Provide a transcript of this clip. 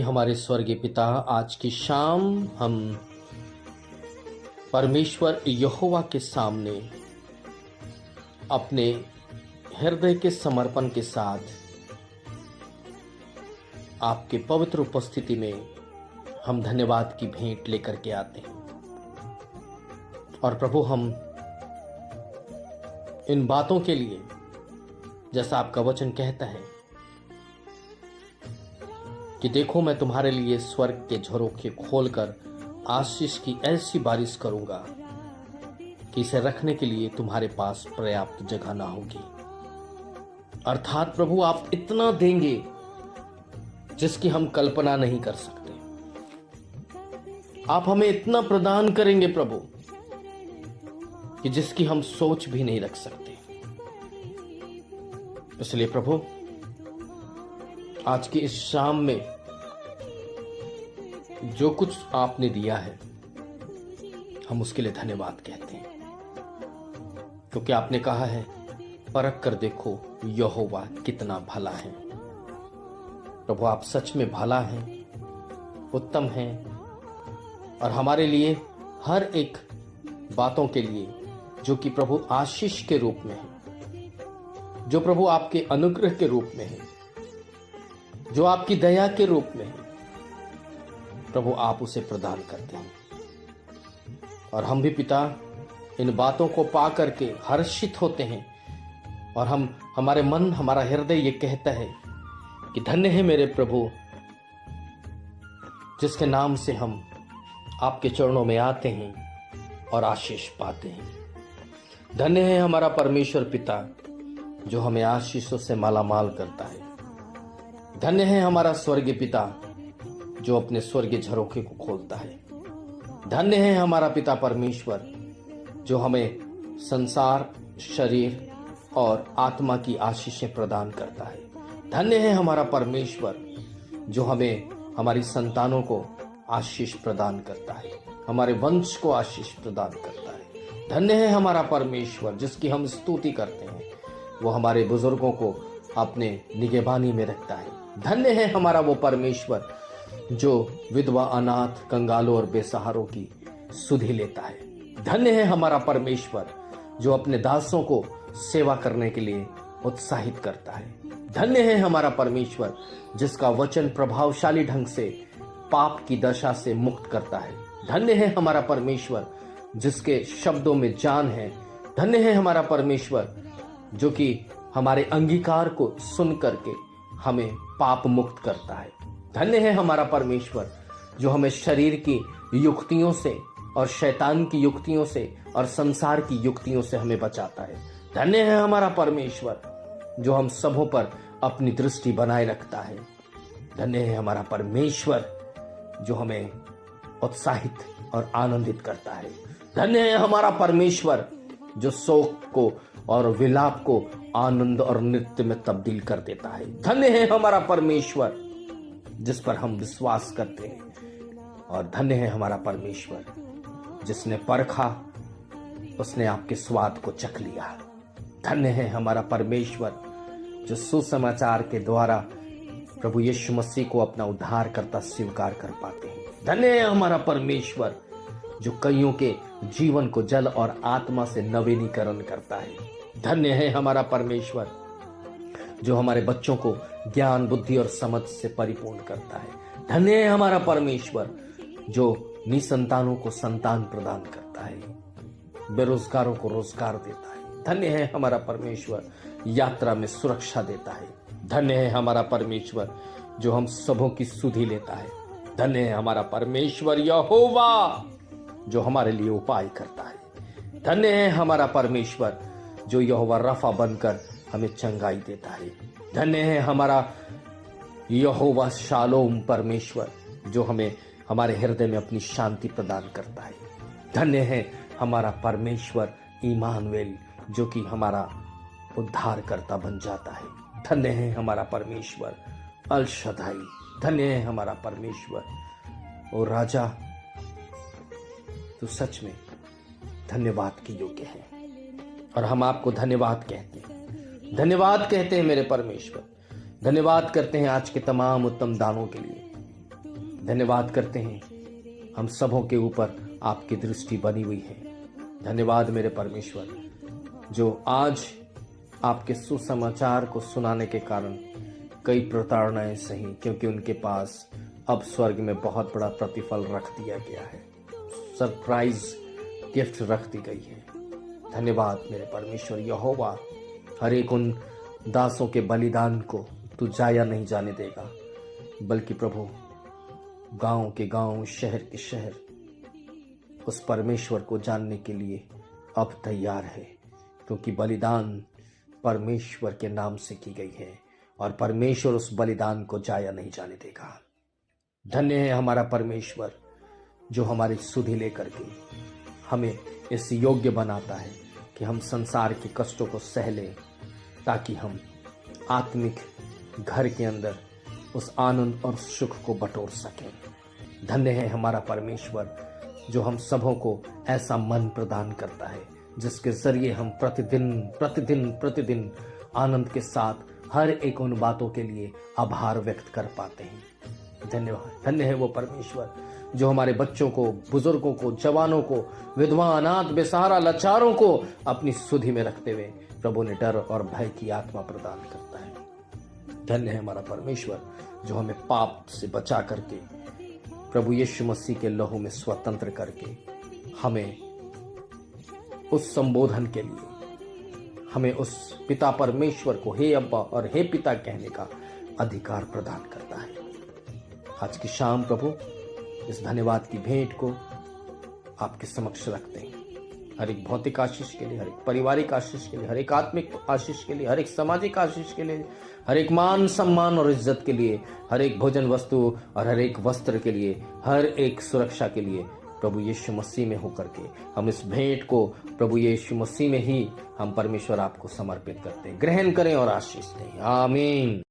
हमारे स्वर्गीय पिता, आज की शाम हम परमेश्वर यहोवा के सामने अपने हृदय के समर्पण के साथ आपके पवित्र उपस्थिति में हम धन्यवाद की भेंट लेकर के आते हैं। और प्रभु, हम इन बातों के लिए, जैसा आपका वचन कहता है कि देखो मैं तुम्हारे लिए स्वर्ग के झरोखे खोलकर आशीष की ऐसी बारिश करूंगा कि इसे रखने के लिए तुम्हारे पास पर्याप्त जगह ना होगी। अर्थात प्रभु, आप इतना देंगे जिसकी हम कल्पना नहीं कर सकते। आप हमें इतना प्रदान करेंगे प्रभु कि जिसकी हम सोच भी नहीं रख सकते। इसलिए प्रभु, आज की इस शाम में जो कुछ आपने दिया है, हम उसके लिए धन्यवाद कहते हैं, क्योंकि आपने कहा है परख कर देखो यहोवा कितना भला है। प्रभु, आप सच में भला हैं, उत्तम हैं, और हमारे लिए हर एक बातों के लिए जो कि प्रभु आशीष के रूप में है, जो प्रभु आपके अनुग्रह के रूप में है, जो आपकी दया के रूप में है, प्रभु आप उसे प्रदान करते हैं। और हम भी पिता इन बातों को पा करके हर्षित होते हैं, और हमारे मन, हमारा हृदय ये कहता है कि धन्य है मेरे प्रभु, जिसके नाम से हम आपके चरणों में आते हैं और आशीष पाते हैं। धन्य है हमारा परमेश्वर पिता, जो हमें आशीषों से मालामाल करता है। धन्य है हमारा स्वर्गीय पिता, जो अपने स्वर्गीय झरोखे को खोलता है। धन्य है हमारा पिता परमेश्वर, जो हमें संसार, शरीर और आत्मा की आशीषें प्रदान करता है। धन्य है हमारा परमेश्वर, जो हमें हमारी संतानों को आशीष प्रदान करता है, हमारे वंश को आशीष प्रदान करता है। धन्य है हमारा परमेश्वर, जिसकी हम स्तुति करते हैं, वो हमारे बुजुर्गों को अपने निगहबानी में रखता है। धन्य है हमारा वो परमेश्वर, जो विधवा, अनाथ, कंगालों और बेसहारों की सुधि लेता है। धन्य है हमारा परमेश्वर, जो अपने दासों को सेवा करने के लिए उत्साहित करता है। धन्य है हमारा परमेश्वर, जिसका वचन प्रभावशाली ढंग से पाप की दशा से मुक्त करता है। धन्य है हमारा परमेश्वर, जिसके शब्दों में जान है। धन्य है हमारा परमेश्वर, जो कि हमारे अंगीकार को सुन करके हमें पाप मुक्त करता है। धन्य है हमारा परमेश्वर, जो हमें शरीर की युक्तियों से और शैतान की युक्तियों से और संसार की युक्तियों से हमें बचाता है। धन्य है हमारा परमेश्वर, जो हम सबों पर अपनी दृष्टि बनाए रखता है। धन्य है हमारा परमेश्वर, जो हमें उत्साहित और आनंदित करता है। धन्य है हमारा परमेश्वर, जो शोक को और विलाप को आनंद और नृत्य में तब्दील कर देता है। धन्य है हमारा परमेश्वर, जिस पर हम विश्वास करते हैं। और धन्य है हमारा परमेश्वर, जिसने परखा उसने आपके स्वाद को चख लिया। धन्य है हमारा परमेश्वर, जो सुसमाचार के द्वारा प्रभु यीशु मसीह को अपना उद्धारकर्ता स्वीकार कर पाते हैं। धन्य है हमारा परमेश्वर, जो कईयों के जीवन को जल और आत्मा से नवीनीकरण करता है। धन्य है हमारा परमेश्वर, जो हमारे बच्चों को ज्ञान, बुद्धि और समझ से परिपूर्ण करता है। धन्य है हमारा परमेश्वर, जो निसंतानों को संतान प्रदान करता है, बेरोजगारों को रोजगार देता है। धन्य है हमारा परमेश्वर, यात्रा में सुरक्षा देता है। धन्य है हमारा परमेश्वर, जो हम सबों की सुधि लेता है। धन्य है हमारा परमेश्वर यहोवा, जो हमारे लिए उपाय करता है। धन्य है हमारा परमेश्वर, जो यहोवा रफा बनकर हमें चंगाई देता है। धन्य है हमारा यहोवा शालोम परमेश्वर, जो हमें हमारे हृदय में अपनी शांति प्रदान करता है। धन्य है हमारा परमेश्वर इमानुएल, जो कि हमारा उद्धारकर्ता बन जाता है। धन्य है हमारा परमेश्वर अल शदाई। धन्य है हमारा परमेश्वर ओ राजा, तू सच में धन्यवाद के योग्य है, और हम आपको धन्यवाद कहते हैं। धन्यवाद कहते हैं मेरे परमेश्वर। धन्यवाद करते हैं आज के तमाम उत्तम दानों के लिए। धन्यवाद करते हैं, हम सबों के ऊपर आपकी दृष्टि बनी हुई है। धन्यवाद मेरे परमेश्वर, जो आज आपके सुसमाचार को सुनाने के कारण कई प्रताड़नाएं सही, क्योंकि उनके पास अब स्वर्ग में बहुत बड़ा प्रतिफल रख दिया गया है, सरप्राइज गिफ्ट रख दी गई है। धन्यवाद मेरे परमेश्वर यहोवा, हर एक उन दासों के बलिदान को तू जाया नहीं जाने देगा, बल्कि प्रभु गांव के गांव, शहर के शहर उस परमेश्वर को जानने के लिए अब तैयार है, क्योंकि बलिदान परमेश्वर के नाम से की गई है और परमेश्वर उस बलिदान को जाया नहीं जाने देगा। धन्य है हमारा परमेश्वर, जो हमारी सुधि लेकर के हमें इस योग्य बनाता है कि हम संसार के कष्टों को सह लें, ताकि हम आत्मिक घर के अंदर उस आनंद और सुख को बटोर सकें। धन्य है हमारा परमेश्वर, जो हम सबों को ऐसा मन प्रदान करता है जिसके जरिए हम प्रतिदिन आनंद के साथ हर एक उन बातों के लिए आभार व्यक्त कर पाते हैं। धन्यवाद, धन्य है वो परमेश्वर जो हमारे बच्चों को, बुजुर्गों को, जवानों को, विधवा, अनाथ, बेसहारा, लाचारों को अपनी सुधि में रखते हुए प्रभु ने डर और भय की आत्मा प्रदान करता है। धन्य है हमारा परमेश्वर, जो हमें पाप से बचा करके प्रभु यीशु मसीह के लहू में स्वतंत्र करके हमें उस संबोधन के लिए, हमें उस पिता परमेश्वर को हे अब्बा और हे पिता कहने का अधिकार प्रदान करता है। आज की शाम प्रभु इस धन्यवाद की भेंट को आपके समक्ष रखते हैं, हर एक भौतिक आशीष के लिए, हर एक पारिवारिक आशीष के लिए, हर एक आत्मिक आशीष के लिए, हर एक सामाजिक आशीष के लिए, हर एक मान सम्मान और इज्जत के लिए, हर एक भोजन वस्तु और हर एक वस्त्र के लिए, हर एक सुरक्षा के लिए प्रभु यीशु मसीह में होकर के हम इस भेंट को प्रभु यीशु मसीह में ही हम परमेश्वर आपको समर्पित करते हैं। ग्रहण करें और आशीष दें। आमीन।